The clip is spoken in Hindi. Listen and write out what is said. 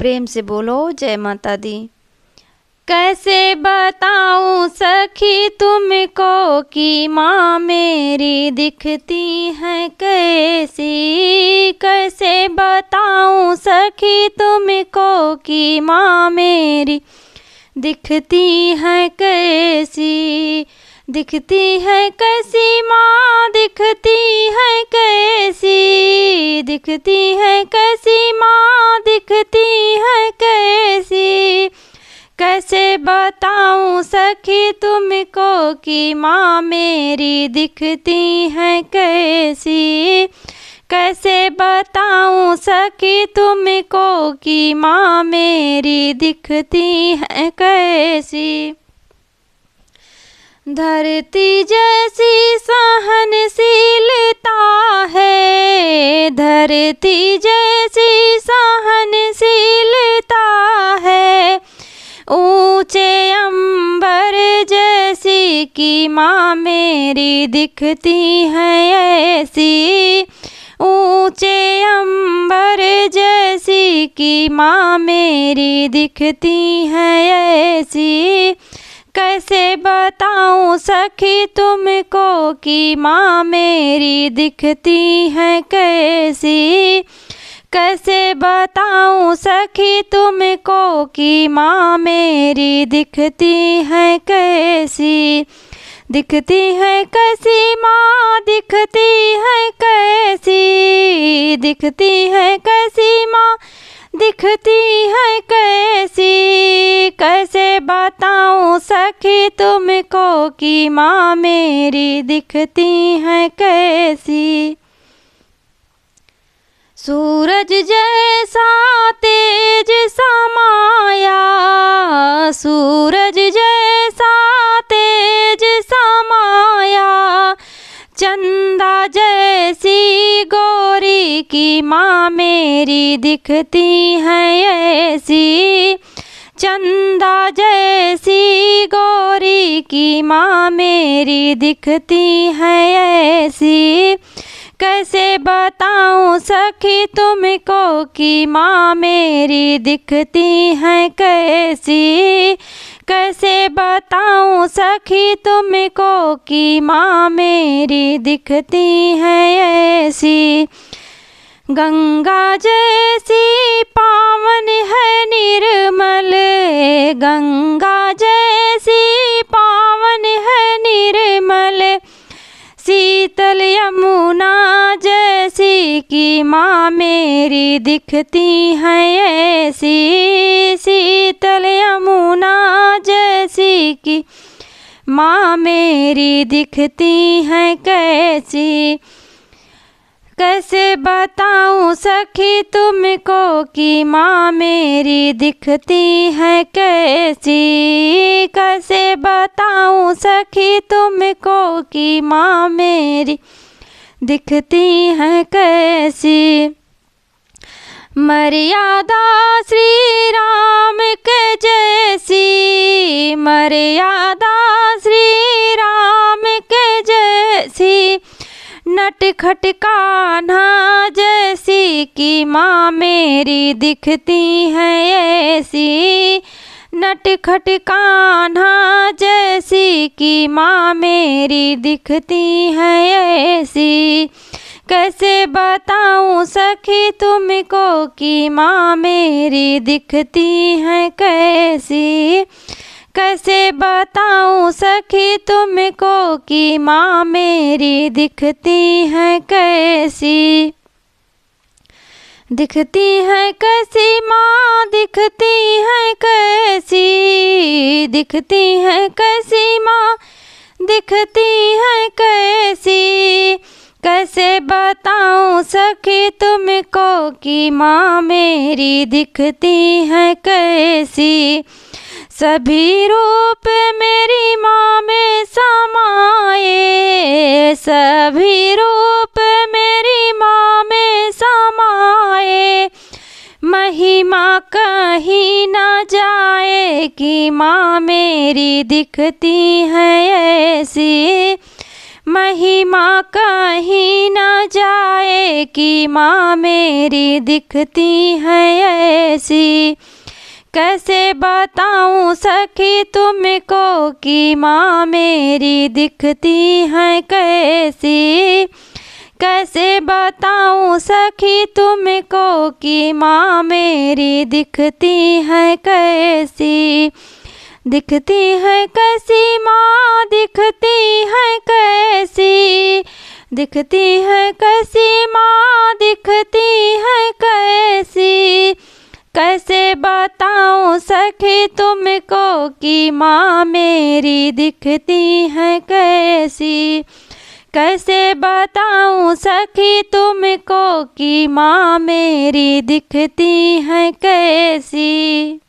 प्रेम से बोलो जय माता दी। कैसे बताऊं सखी तुमको कि माँ मेरी दिखती है कैसी, कैसे बताऊं सखी तुमको कि माँ मेरी दिखती है कैसी, दिखती है कैसी माँ दिखती है कैसी, दिखती है कैसी माँ दिखती है कैसी, कैसे बताऊं सखी तुमको कि माँ मेरी दिखती है कैसी, कैसे बताऊं सखी तुमको कि माँ मेरी दिखती है कैसी। धरती जैसी सहनशीलता है, धरती जैसी सहनशीलता है, ऊंचे अंबर जैसी कि माँ मेरी दिखती है ऐसी, ऊंचे अंबर जैसी कि माँ मेरी दिखती है ऐसी, कैसे बताऊं सखी तुमको कि माँ मेरी दिखती है कैसी, कैसे बताऊं सखी तुमको कि माँ मेरी दिखती है कैसी, दिखती है कैसी माँ दिखती है कैसी, दिखती है कैसी माँ दिखती है कैसी, कैसे बताऊं सखी तुमको कि माँ मेरी दिखती है कैसी। सूरज जैसा तेज समाया, सूरज जैसा तेज समाया, चंदा जैसी गोरी की माँ मेरी दिखती है ऐसी, चंदा जैसी गोरी की माँ मेरी दिखती है ऐसी, कैसे बताऊं सखी तुमको कि माँ मेरी दिखती है कैसी, कैसे बताऊं सखी तुमको कि माँ मेरी दिखती है ऐसी। गंगा जैसी पावन है निर्मल, गंगा जैसी पावन है निर्मल, शीतल यमुना जैसी कि माँ मेरी दिखती है ऐसी, शीतल यमुना जैसी कि माँ मेरी दिखती है कैसी, कैसे बताऊं सखी तुमको कि माँ मेरी दिखती है कैसी, कैसे बताऊं सखी तुमको कि माँ मेरी दिखती है कैसी। मर्यादा श्री राम के जैसी, मर्यादा श्री राम के जैसी, नटखट कान्हा जैसी कि माँ मेरी दिखती है ऐसी, नटखट कान्हा जैसी कि माँ मेरी दिखती है ऐसी, कैसे बताऊं सखी तुमको कि माँ मेरी दिखती है कैसी, कैसे बताऊं सखी तुमको कि माँ मेरी दिखती है कैसी, दिखती है कैसी माँ दिखती है कैसी, दिखती है कैसी माँ दिखती है कैसी, कैसे बताऊं सखी तुमको कि माँ मेरी दिखती है कैसी। सभी रूप मेरी माँ में समाए, सभी रूप मेरी माँ में समाए, महिमा कहीं न जाए कि माँ मेरी दिखती है ऐसी, महिमा कहीं न जाए कि माँ मेरी दिखती है ऐसी। कैसे बताऊं सखी तुमको कि माँ मेरी दिखती है कैसी। कैसे बताऊं सखी तुमको कि माँ मेरी दिखती है कैसी। दिखती है कैसी माँ दिखती है कैसी। दिखती है कैसी माँ दिखती है कैसी। कैसे बताऊं सखी तुमको कि माँ मेरी दिखती है कैसी। कैसे बताऊं सखी तुमको कि माँ मेरी दिखती है कैसी।